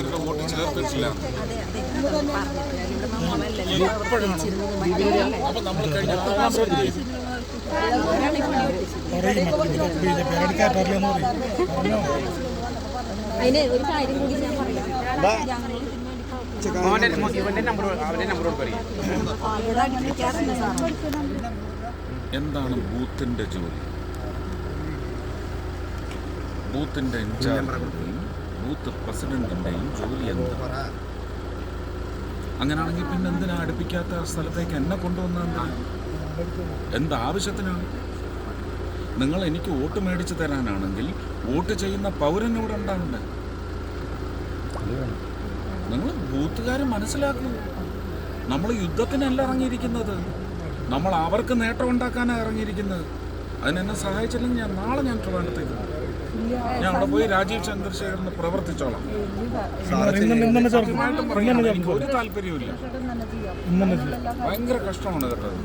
ആൾക്കാരുടെ വോട്ട് ചേർത്തിട്ടില്ല. അപ്പൊ നമ്മൾ കഴിഞ്ഞ അതിന് ഒരു കാര്യം കൂടി ഞാൻ പറയാം. എന്താണ് ബൂത്തിന്റെ ജോലി? ബൂത്തിന്റെ ഇൻചാർജിന്റെയും ബൂത്ത് പ്രസിഡന്റിന്റെയും ജോലി എന്താ? അങ്ങനെയാണെങ്കിൽ പിന്നെ എന്തിനാ അടുപ്പിക്കാത്ത സ്ഥലത്തേക്ക് എന്നെ കൊണ്ടുവന്ന എന്താവശ്യത്തിനാണ്? നിങ്ങൾ എനിക്ക് വോട്ട് മേടിച്ചു തരാനാണെങ്കിൽ വോട്ട് ചെയ്യുന്ന പൗരനോട് ഉണ്ടാവണ്ടേ? നിങ്ങൾ ബൂത്തുകാർ മനസ്സിലാക്കൂ, നമ്മൾ യുദ്ധത്തിനല്ല ഇറങ്ങിയിരിക്കുന്നത്, നമ്മൾ അവർക്ക് നേട്ടം ഉണ്ടാക്കാനാണ് ഇറങ്ങിയിരിക്കുന്നത്. അതിനെന്നെ സഹായിച്ചില്ലെങ്കിൽ നാളെ ഞാൻ ട്രിവാൻഡ്രത്തേക്ക് ഞാൻ അവിടെ പോയി രാജീവ് ചന്ദ്രശേഖരന് പ്രവർത്തിച്ചോളാം. എനിക്ക് ഒരു താല്പര്യമില്ല. ഭയങ്കര കഷ്ടമാണ് കേട്ടത്.